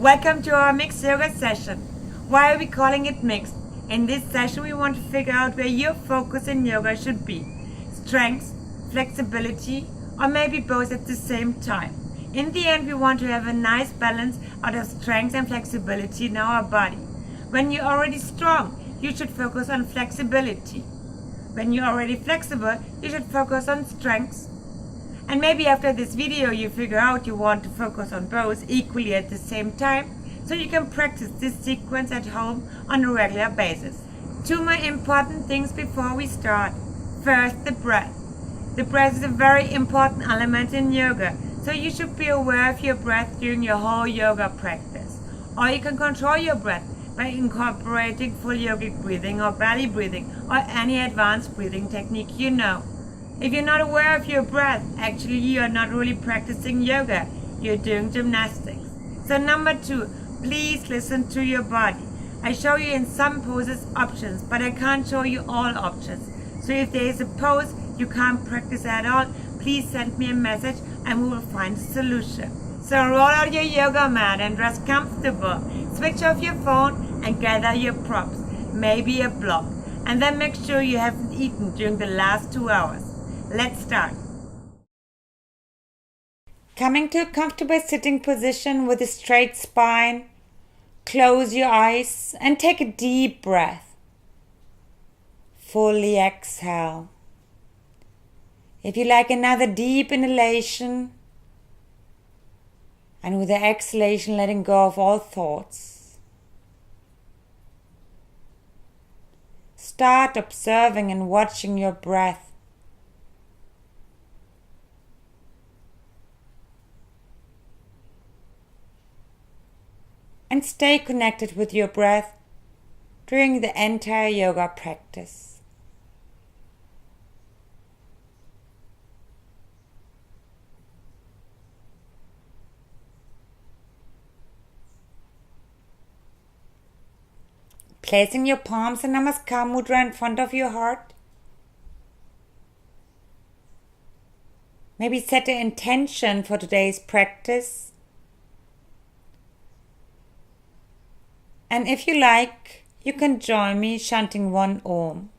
Welcome to our mixed yoga session. Why are we calling it mixed? In this session we want to figure out where your focus in yoga should be. Strength, flexibility, or maybe both at the same time. In the end we want to have a nice balance out of strength and flexibility in our body. When you're already strong, you should focus on flexibility. When you're already flexible, you should focus on strength. And maybe after this video you figure out you want to focus on both equally at the same time, so you can practice this sequence at home on a regular basis. Two more important things before we start. First, the breath. The breath is a very important element in yoga, so you should be aware of your breath during your whole yoga practice. Or you can control your breath by incorporating full yogic breathing or belly breathing or any advanced breathing technique you know. If you're not aware of your breath, actually you are not really practicing yoga, you're doing gymnastics. So number 2, please listen to your body. I show you in some poses options, but I can't show you all options. So if there is a pose you can't practice at all, please send me a message and we will find a solution. So roll out your yoga mat and dress comfortable. Switch off your phone and gather your props, maybe a block. And then make sure you haven't eaten during the last 2 hours. Let's start. Coming to a comfortable sitting position with a straight spine, close your eyes and take a deep breath. Fully exhale. If you like, another deep inhalation, and with the exhalation letting go of all thoughts. Start observing and watching your breath. And stay connected with your breath during the entire yoga practice. Placing your palms in Namaskar Mudra in front of your heart. Maybe set an intention for today's practice. And if you like, you can join me chanting one Om.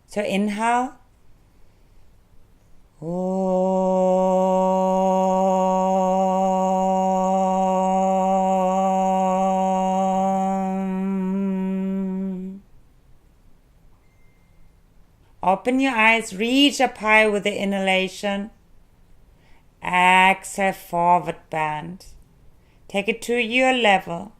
So inhale. Om. Open your eyes, reach up high with the inhalation. Exhale, forward bend. Take it to your level.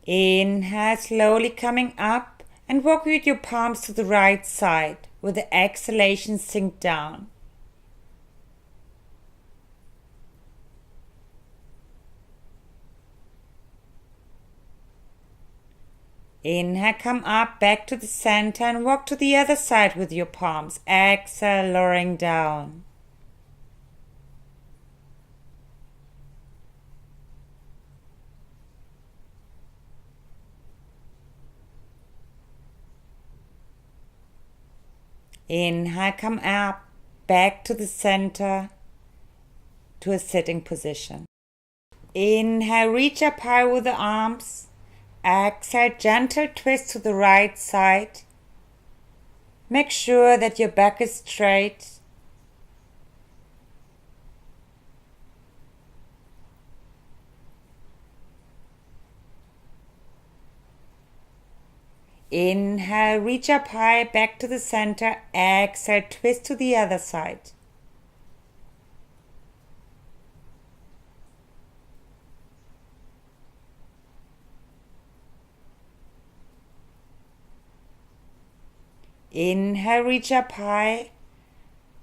Inhale, slowly coming up and walk with your palms to the right side. With the exhalation, sink down. Inhale, come up, back to the center and walk to the other side with your palms. Exhale, lowering down. Inhale, come up, back to the center, to a sitting position. Inhale, reach up high with the arms. Exhale, gentle twist to the right side. Make sure that your back is straight. Inhale, reach up high, back to the center. Exhale, twist to the other side. Inhale, reach up high.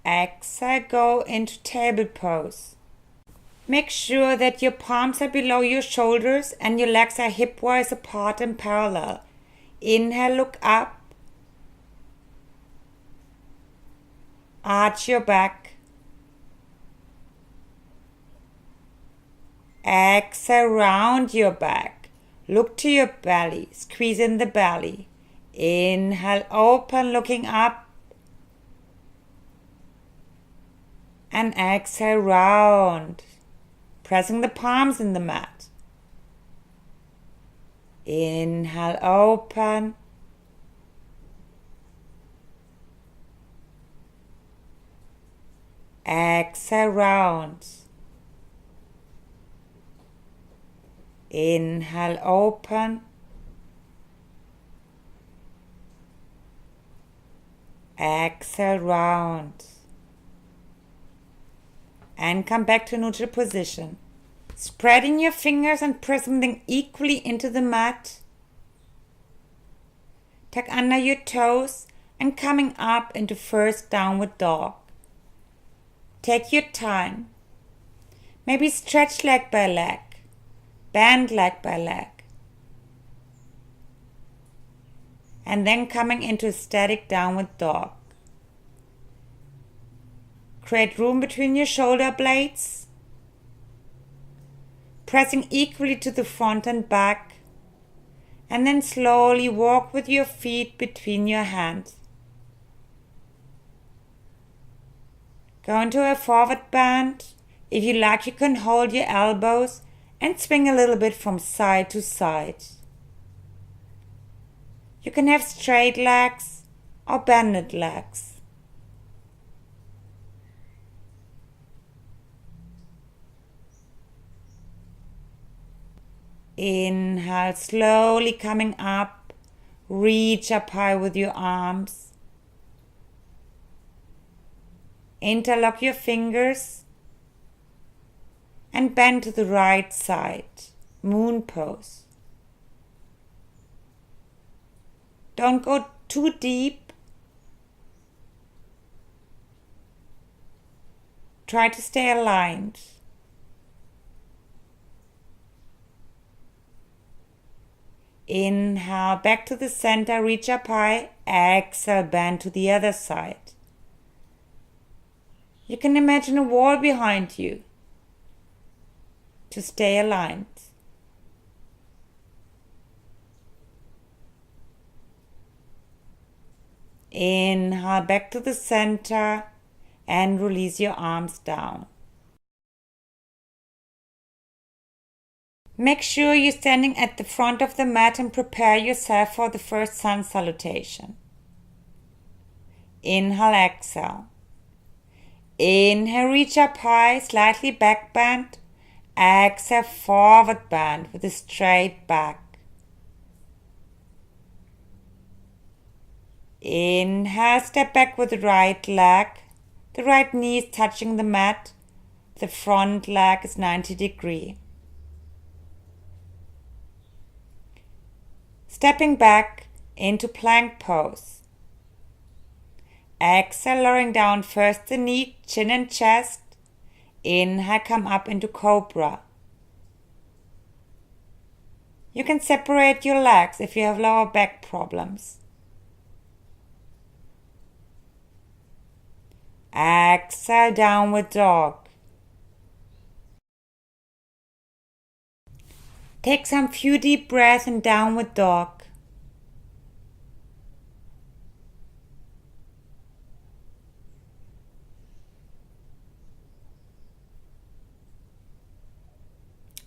Exhale, go into table pose. Make sure that your palms are below your shoulders and your legs are hip-wise apart and parallel. Inhale, look up. Arch your back. Exhale, round your back. Look to your belly. Squeeze in the belly. Inhale, open, looking up. And exhale, round, pressing the palms in the mat. Inhale, open. Exhale, round. Inhale, open. Exhale, round. And come back to neutral position. Spreading your fingers and pressing them equally into the mat. Tuck under your toes and coming up into first downward dog. Take your time. Maybe stretch leg by leg, bend leg by leg. And then coming into a static downward dog. Create room between your shoulder blades, pressing equally to the front and back, and then slowly walk with your feet between your hands. Go into a forward bend. If you like, you can hold your elbows and swing a little bit from side to side. You can have straight legs or bended legs. Inhale, slowly coming up, reach up high with your arms. Interlock your fingers and bend to the right side, moon pose. Don't go too deep. Try to stay aligned. Inhale, back to the center, reach up high. Exhale, bend to the other side. You can imagine a wall behind you to stay aligned. Inhale, back to the center and release your arms down. Make sure you're standing at the front of the mat and prepare yourself for the first sun salutation. Inhale, exhale. Inhale, reach up high, slightly back bend. Exhale, forward bend with a straight back. Inhale, step back with the right leg. The right knee is touching the mat. The front leg is 90 degrees. Stepping back into plank pose. Exhale, lowering down first the knee, chin and chest. Inhale, come up into cobra. You can separate your legs if you have lower back problems. Exhale, downward dog. Take some few deep breaths in downward dog.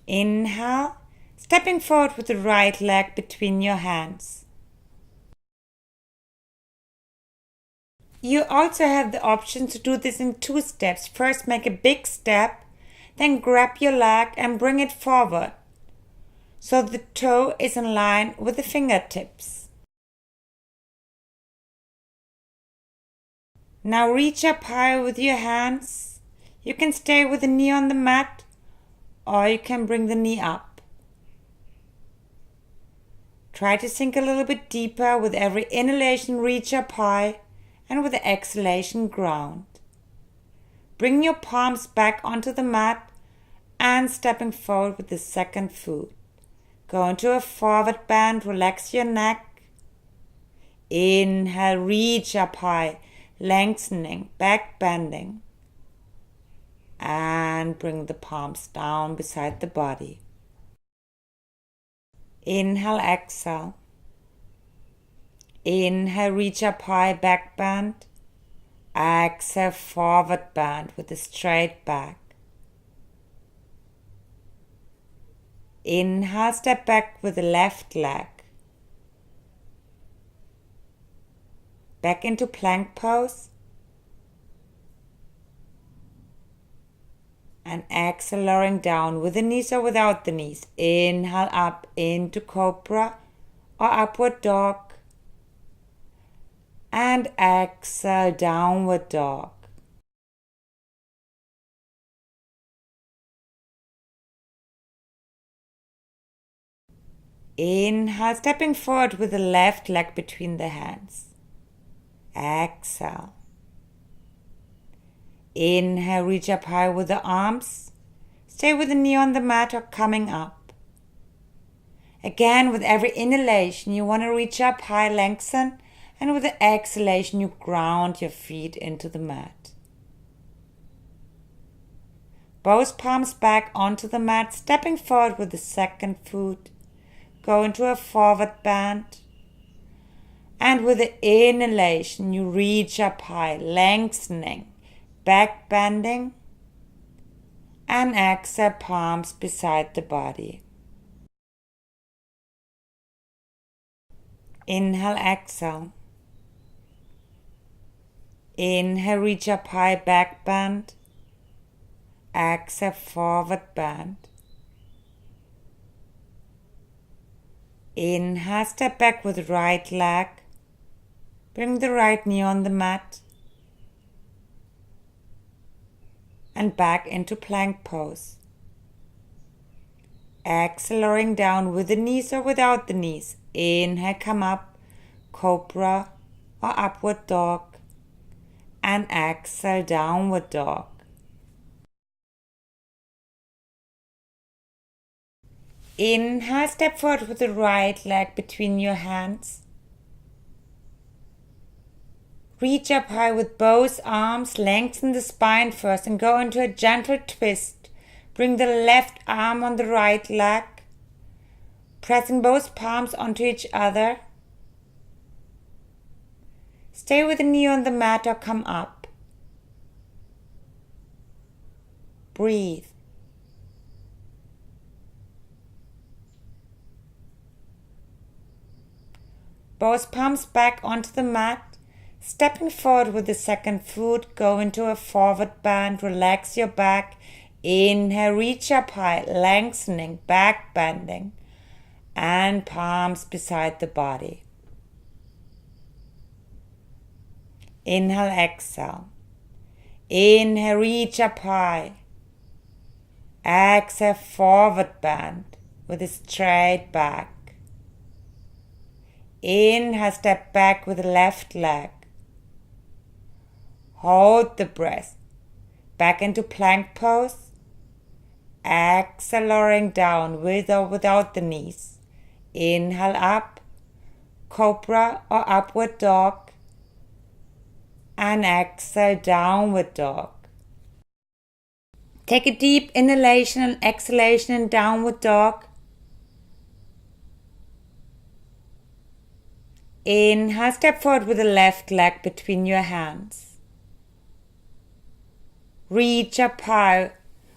Inhale, stepping forward with the right leg between your hands. You also have the option to do this in 2 steps. First, make a big step, then grab your leg and bring it forward, so the toe is in line with the fingertips. Now reach up high with your hands. You can stay with the knee on the mat, or you can bring the knee up. Try to sink a little bit deeper. With every inhalation, reach up high, and with the exhalation, ground. Bring your palms back onto the mat and stepping forward with the second foot. Go into a forward bend, relax your neck. Inhale, reach up high, lengthening, back bending. And bring the palms down beside the body. Inhale, exhale. Inhale, reach up high, back bend. Exhale, forward bend with a straight back. Inhale, step back with the left leg. Back into plank pose. And exhale, lowering down with the knees or without the knees. Inhale up into cobra or upward dog. And exhale, downward dog. Inhale, stepping forward with the left leg between the hands. Exhale. Inhale, reach up high with the arms. Stay with the knee on the mat or coming up. Again, with every inhalation, you want to reach up high, lengthen, and with the exhalation, you ground your feet into the mat. Both palms back onto the mat, stepping forward with the second foot. Go into a forward bend. And with the inhalation, you reach up high, lengthening, back bending, and exhale, palms beside the body. Inhale, exhale. Inhale, reach up high, back bend. Exhale, forward bend. Inhale, step back with right leg. Bring the right knee on the mat. And back into plank pose. Exhale, lowering down with the knees or without the knees. Inhale, come up, cobra or upward dog. And exhale, downward dog. Inhale, step forward with the right leg between your hands. Reach up high with both arms, lengthen the spine first and go into a gentle twist. Bring the left arm on the right leg, pressing both palms onto each other. Stay with the knee on the mat or come up. Breathe. Both palms back onto the mat. Stepping forward with the second foot, go into a forward bend, relax your back. Inhale, reach up high, lengthening, back bending, and palms beside the body. Inhale, exhale. Inhale, reach up high. Exhale, forward bend with a straight back. Inhale, step back with the left leg. Hold the breath. Back into plank pose. Exhale, lowering down with or without the knees. Inhale up, cobra or upward dog. And exhale, downward dog. Take a deep inhalation and exhalation in downward dog. Inhale, step forward with the left leg between your hands. Reach up high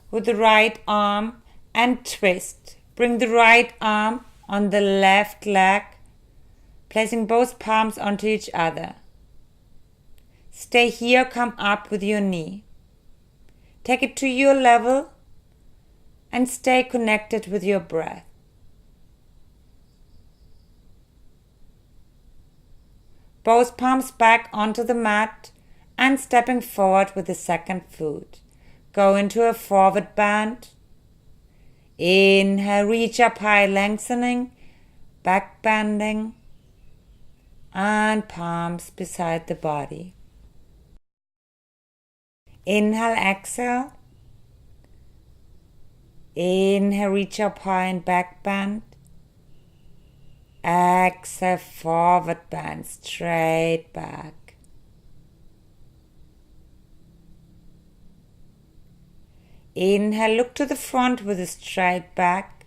with the right arm and twist. Bring the right arm on the left leg, placing both palms onto each other. Stay here, come up with your knee. Take it to your level and stay connected with your breath. Both palms back onto the mat and stepping forward with the second foot. Go into a forward bend. Inhale, reach up high, lengthening, back bending, and palms beside the body. Inhale, exhale. Inhale, reach up high and back bend. Exhale, forward bend, straight back. Inhale, look to the front with a straight back.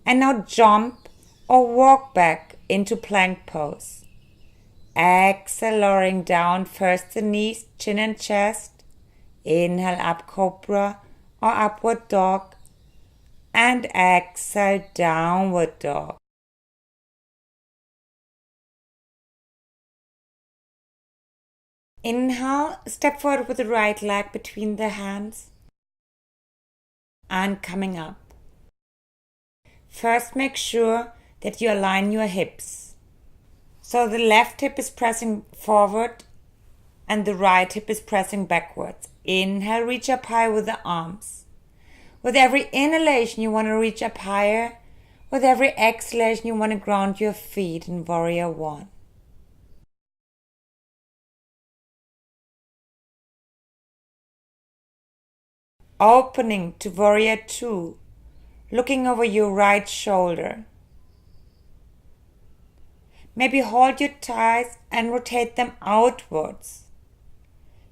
And now jump or walk back into plank pose. Exhale, lowering down first the knees, chin and chest. Inhale up cobra or upward dog. And exhale, downward dog. Inhale, step forward with the right leg between the hands. And coming up. First, make sure that you align your hips. So the left hip is pressing forward and the right hip is pressing backwards. Inhale, reach up high with the arms. With every inhalation, you want to reach up higher. With every exhalation, you want to ground your feet in Warrior One. Opening to Warrior Two, looking over your right shoulder. Maybe hold your thighs and rotate them outwards.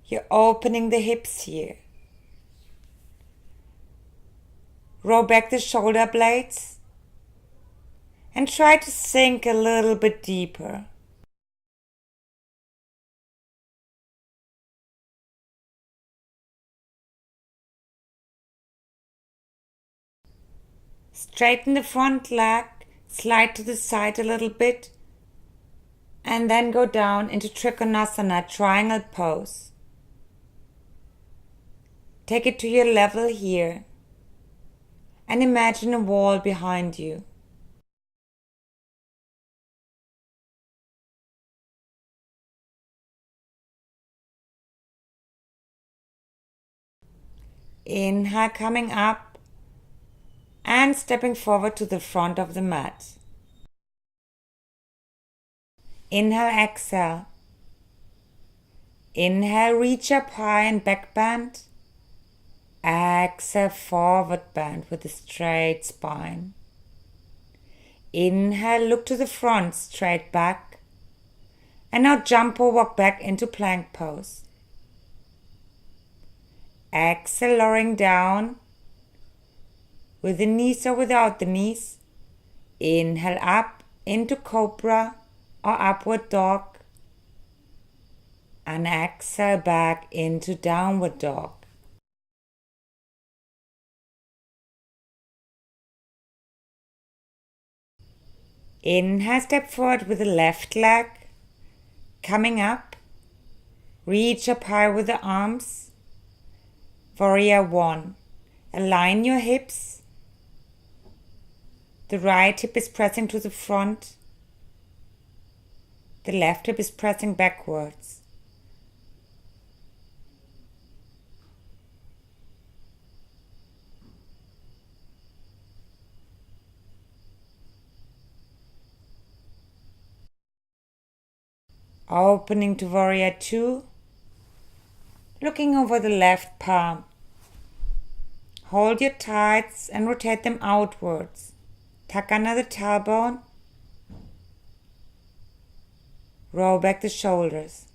You're opening the hips here. Roll back the shoulder blades and try to sink a little bit deeper. Straighten the front leg, slide to the side a little bit, and then go down into Trikonasana, triangle pose. Take it to your level here and imagine a wall behind you. Inhale, coming up and stepping forward to the front of the mat. Inhale, exhale. Inhale, reach up high and back bend. Exhale, forward bend with a straight spine. Inhale, look to the front, straight back. And now jump or walk back into plank pose. Exhale, lowering down with the knees or without the knees. Inhale up into cobra or upward dog. And exhale back into downward dog. Inhale, step forward with the left leg. Coming up. Reach up high with the arms. Warrior One. Align your hips. The right hip is pressing to the front. The left hip is pressing backwards. Opening to Warrior Two. Looking over the left palm. Hold your thighs and rotate them outwards. Tuck under the tailbone. Roll back the shoulders.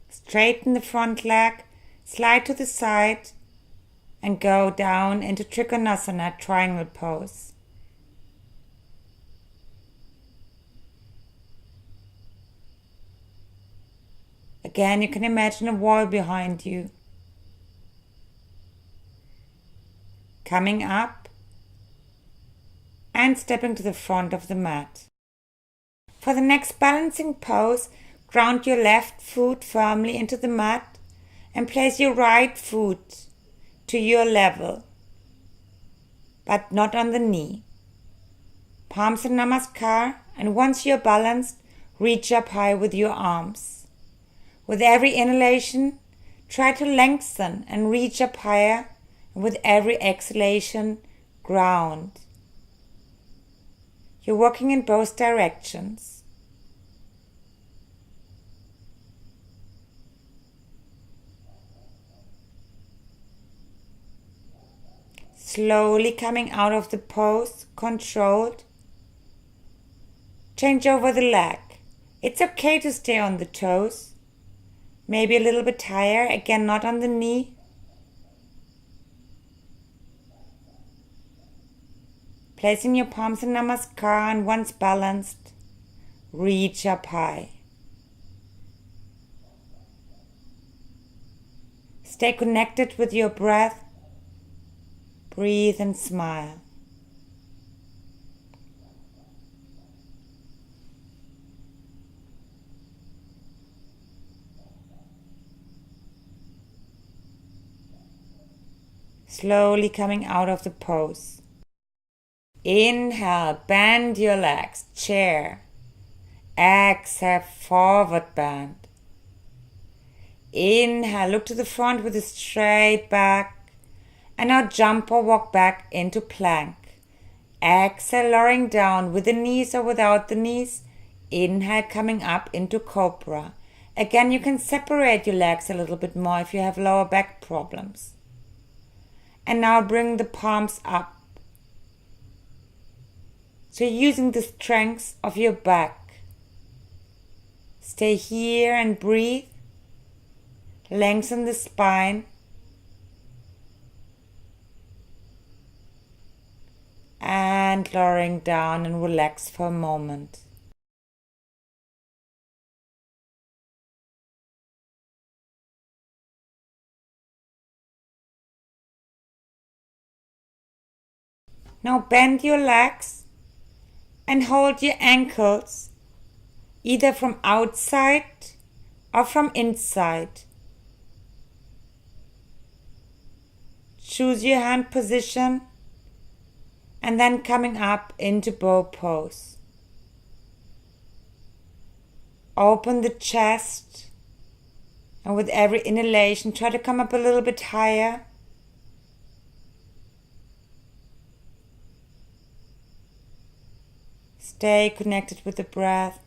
Straighten the front leg, slide to the side, and go down into Trikonasana, triangle pose. Again, you can imagine a wall behind you. Coming up and stepping to the front of the mat. For the next balancing pose, ground your left foot firmly into the mat and place your right foot to your level, but not on the knee. Palms in Namaskar, and once you're balanced, reach up high with your arms. With every inhalation, try to lengthen and reach up higher, and with every exhalation, ground. You're working in both directions. Slowly coming out of the pose, controlled. Change over the leg. It's okay to stay on the toes. Maybe a little bit higher, again not on the knee. Placing your palms in Namaskar, and once balanced, reach up high. Stay connected with your breath. Breathe and smile. Slowly coming out of the pose. Inhale, bend your legs, chair. Exhale, forward bend. Inhale, look to the front with a straight back. And now jump or walk back into plank. Exhale, lowering down with the knees or without the knees. Inhale, coming up into cobra. Again, you can separate your legs a little bit more if you have lower back problems. And now bring the palms up. So using the strength of your back. Stay here and breathe. Lengthen the spine. And lowering down and relax for a moment. Now bend your legs and hold your ankles either from outside or from inside. Choose your hand position and then coming up into bow pose. Open the chest and with every inhalation try to come up a little bit higher. Stay connected with the breath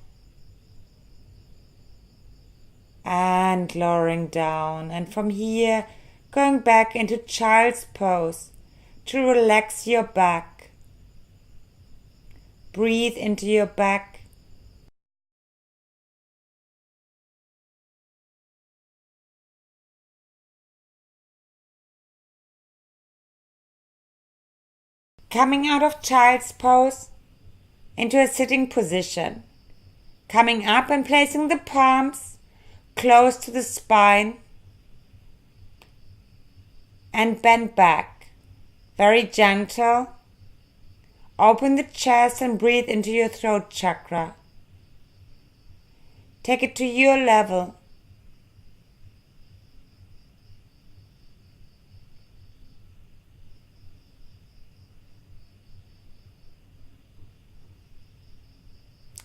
and lowering down, and from here going back into child's pose to relax your back. Breathe into your back. Coming out of child's pose into a sitting position. Coming up and placing the palms close to the spine and bend back. Very gentle. Open the chest and breathe into your throat chakra. Take it to your level.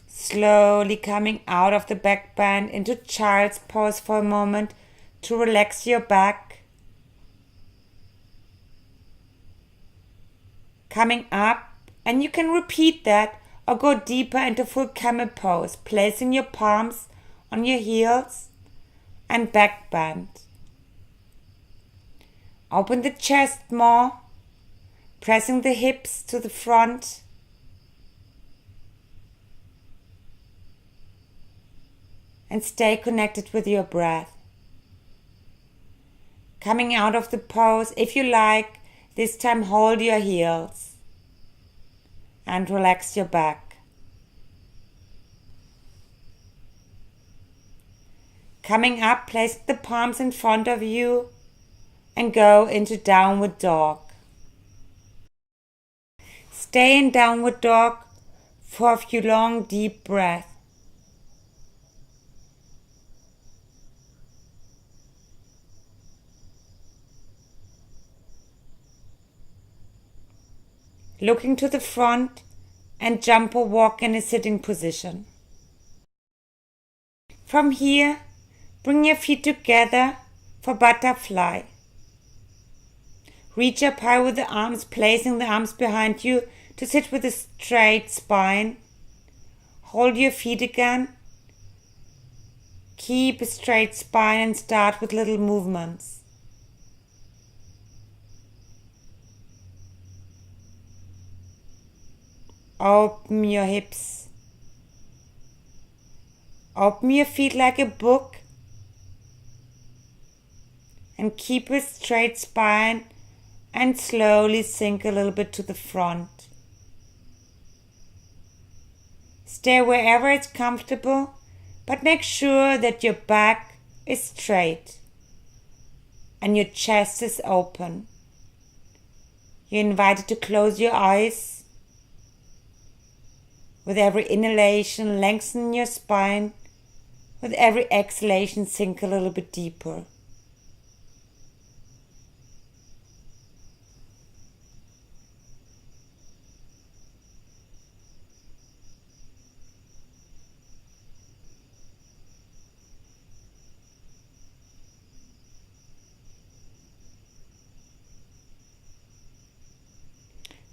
Slowly coming out of the back bend into child's pose for a moment to relax your back. Coming up, and you can repeat that or go deeper into full camel pose, placing your palms on your heels and back bend. Open the chest more, pressing the hips to the front. And stay connected with your breath. Coming out of the pose, if you like, this time hold your heels and relax your back. Coming up, place the palms in front of you and go into downward dog. Stay in downward dog for a few long, deep breaths. Looking to the front and jump or walk in a sitting position. From here, bring your feet together for butterfly. Reach up high with the arms, placing the arms behind you to sit with a straight spine. Hold your feet again. Keep a straight spine and start with little movements. Open your hips. Open your feet like a book. And keep a straight spine and slowly sink a little bit to the front. Stay wherever it's comfortable, but make sure that your back is straight and your chest is open. You're invited to close your eyes. With every inhalation, lengthen your spine. With every exhalation, sink a little bit deeper.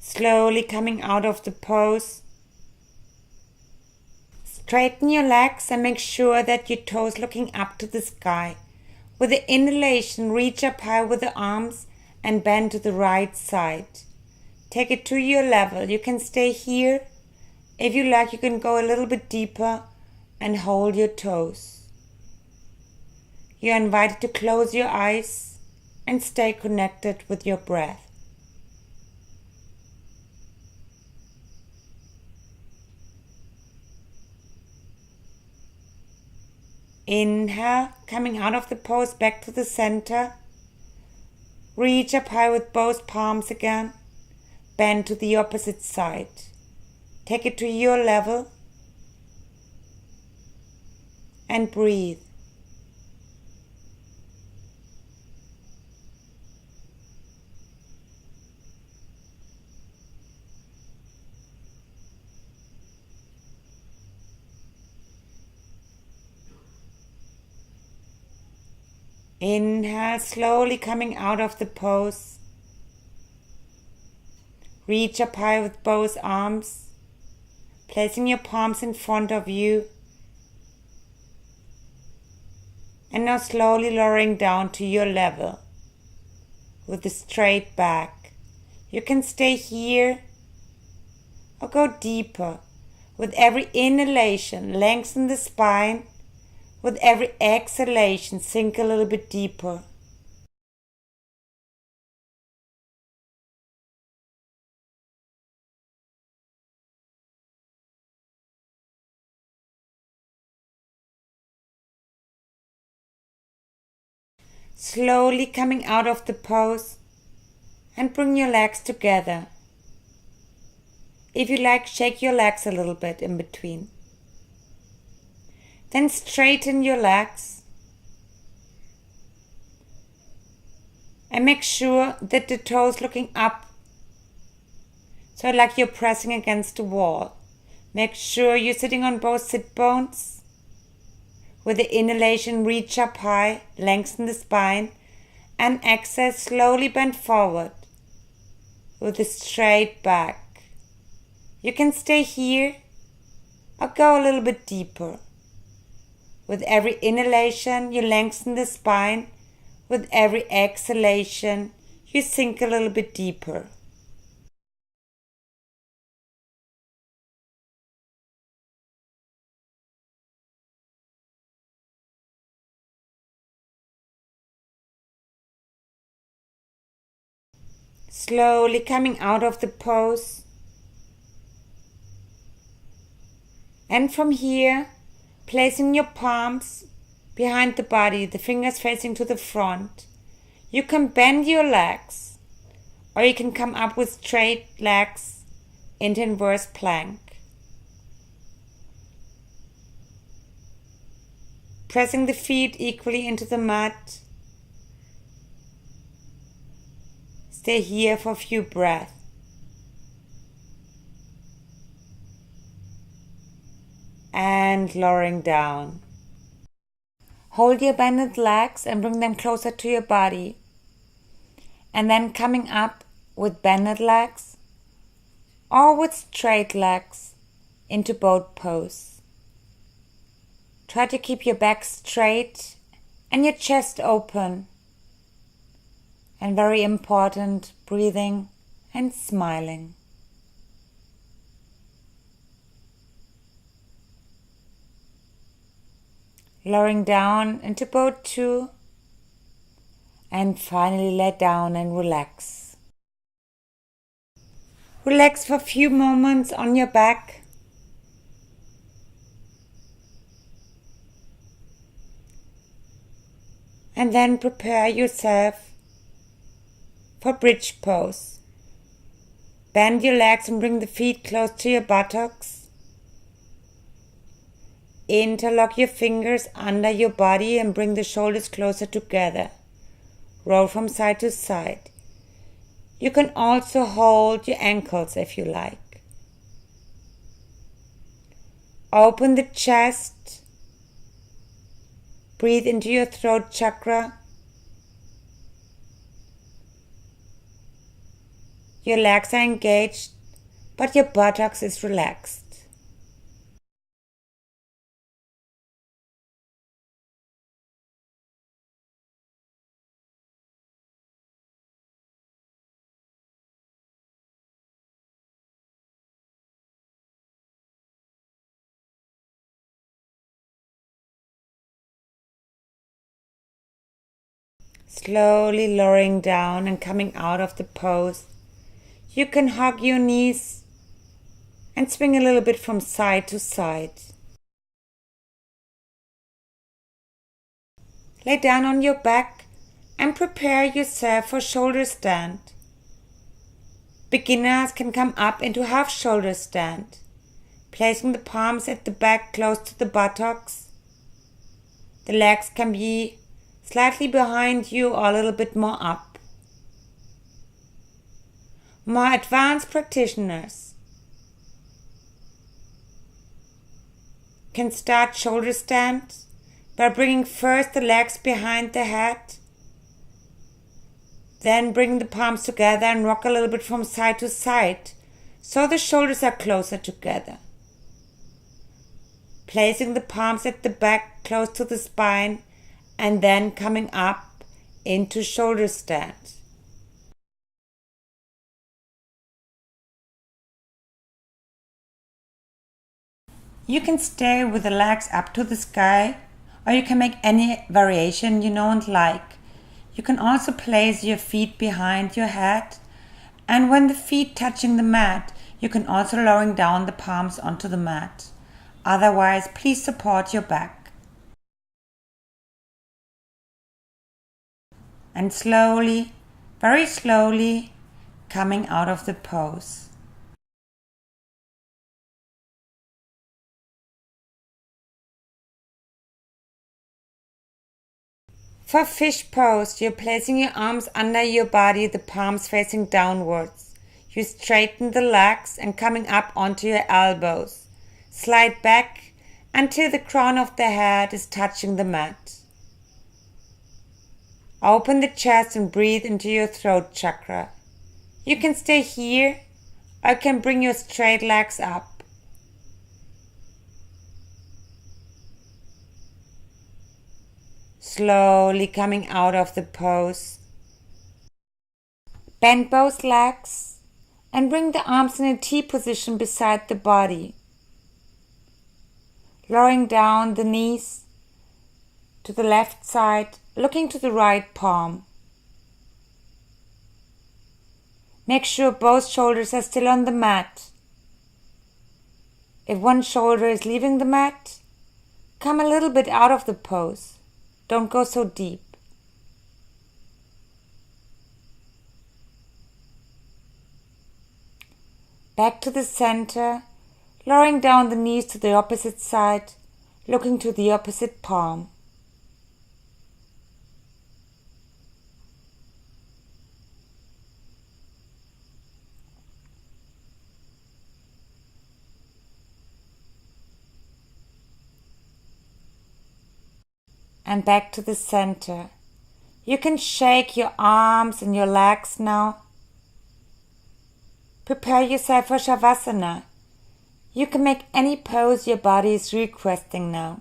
Slowly coming out of the pose. Straighten your legs and make sure that your toes looking up to the sky. With the inhalation, reach up high with the arms and bend to the right side. Take it to your level. You can stay here. If you like, you can go a little bit deeper and hold your toes. You are invited to close your eyes and stay connected with your breath. Inhale, coming out of the pose back to the center. Reach up high with both palms again. Bend to the opposite side. Take it to your level and breathe. Inhale, slowly coming out of the pose. Reach up high with both arms, placing your palms in front of you. And now slowly lowering down to your level with a straight back. You can stay here or go deeper. With every inhalation, lengthen the spine. With every exhalation, sink a little bit deeper. Slowly coming out of the pose and bring your legs together. If you like, shake your legs a little bit in between. Then straighten your legs and make sure that the toes looking up, so like you're pressing against the wall. Make sure you're sitting on both sit bones. With the inhalation, reach up high, lengthen the spine, and exhale, slowly bend forward with a straight back. You can stay here or go a little bit deeper. With every inhalation, you lengthen the spine. With every exhalation, you sink a little bit deeper. Slowly coming out of the pose. And from here, placing your palms behind the body, the fingers facing to the front. You can bend your legs, or you can come up with straight legs into inverse plank. Pressing the feet equally into the mat. Stay here for a few breaths. And lowering down. Hold your bended legs and bring them closer to your body. And then coming up with bended legs or with straight legs into boat pose. Try to keep your back straight and your chest open. And very important, breathing and smiling. Lowering down into boat 2 and finally let down and relax. Relax for a few moments on your back And then prepare yourself for bridge pose. Bend your legs and bring the feet close to your buttocks. Interlock your fingers under your body and bring the shoulders closer together. Roll from side to side. You can also hold your ankles if you like. Open the chest. Breathe into your throat chakra. Your legs are engaged, but your buttocks is relaxed. Slowly lowering down and coming out of the pose. You can hug your knees and swing a little bit from side to side. Lay down on your back and prepare yourself for shoulder stand. Beginners can come up into half shoulder stand, placing the palms at the back close to the buttocks. The legs can be slightly behind you or a little bit more up. More advanced practitioners can start shoulder stand by bringing first the legs behind the head, then bring the palms together and rock a little bit from side to side so the shoulders are closer together. Placing the palms at the back close to the spine and then coming up into shoulder stand. You can stay with the legs up to the sky, or you can make any variation you know and like. You can also place your feet behind your head, and when the feet touching the mat, you can also lowering down the palms onto the mat. Otherwise, please support your back. And slowly, very slowly, coming out of the pose. For fish pose, you're placing your arms under your body, the palms facing downwards. You straighten the legs and coming up onto your elbows. Slide back until the crown of the head is touching the mat. Open the chest and breathe into your throat chakra. You can stay here or can bring your straight legs up. Slowly coming out of the pose. Bend both legs and bring the arms in a T position beside the body. Lowering down the knees to the left side, looking to the right palm. Make sure both shoulders are still on the mat. If one shoulder is leaving the mat, come a little bit out of the pose. Don't go so deep. Back to the center, lowering down the knees to the opposite side, looking to the opposite palm. And back to the center. You can shake your arms and your legs now. Prepare yourself for Shavasana. You can make any pose your body is requesting now.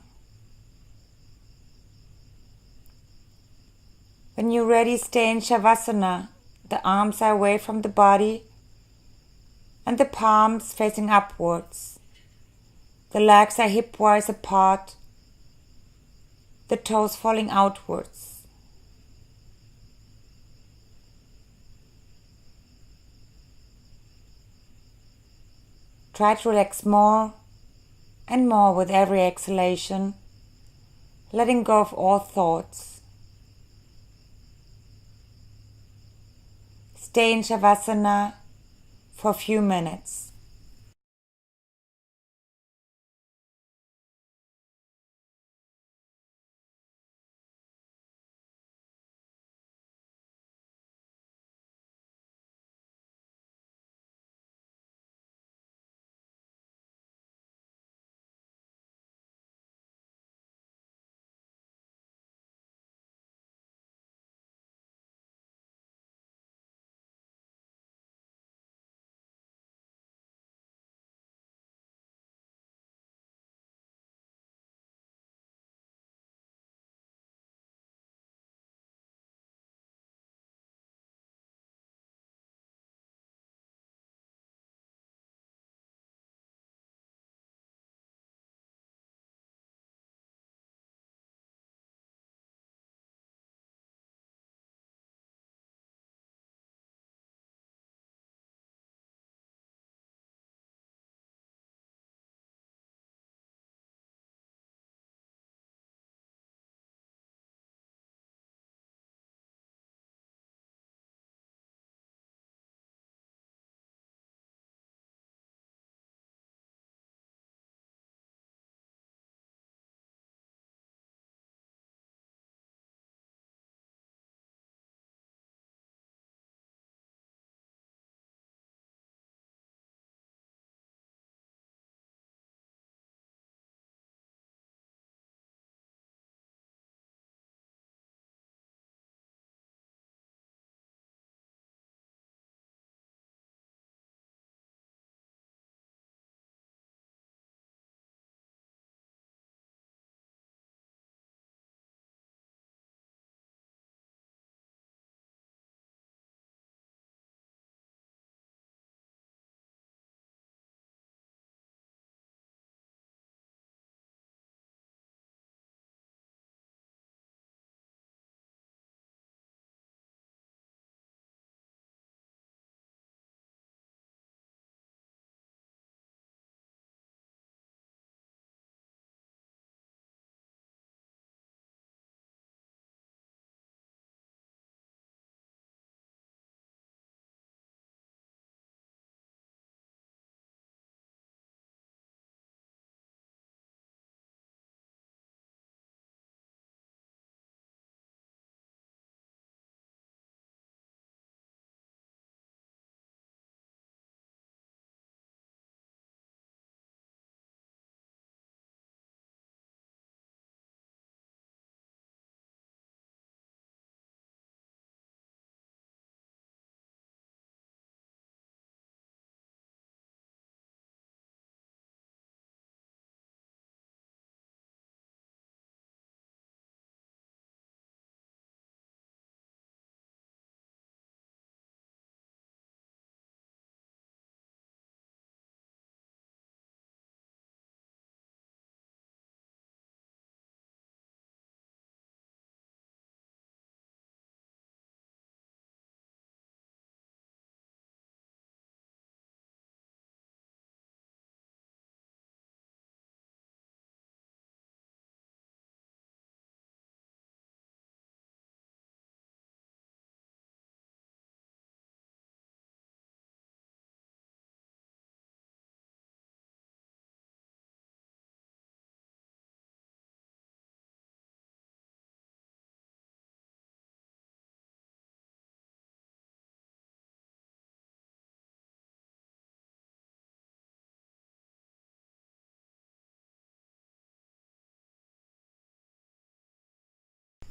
When you're ready, stay in Shavasana. The arms are away from the body and the palms facing upwards. The legs are hip-wise apart. The toes falling outwards. Try to relax more and more with every exhalation, letting go of all thoughts. stay in Shavasana for a few minutes.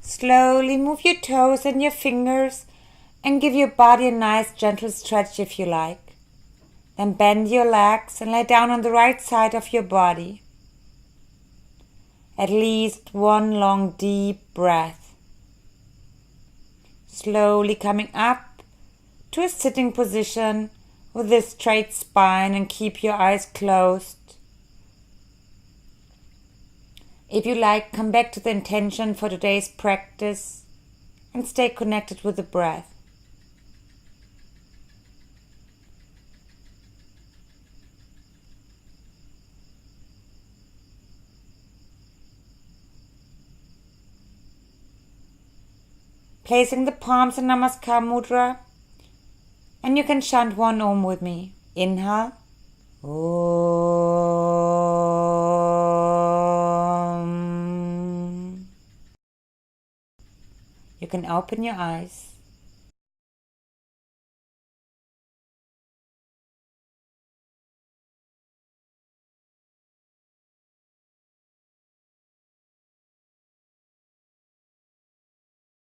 Slowly move your toes and your fingers and give your body a nice gentle stretch if you like. Then bend your legs and lie down on the right side of your body. At least one long deep breath. Slowly coming up to a sitting position with a straight spine and keep your eyes closed. If you like, come back to the intention for today's practice and stay connected with the breath. Placing the palms in Namaskar Mudra, And you can chant one Om with me. Inhale. Om. You can open your eyes.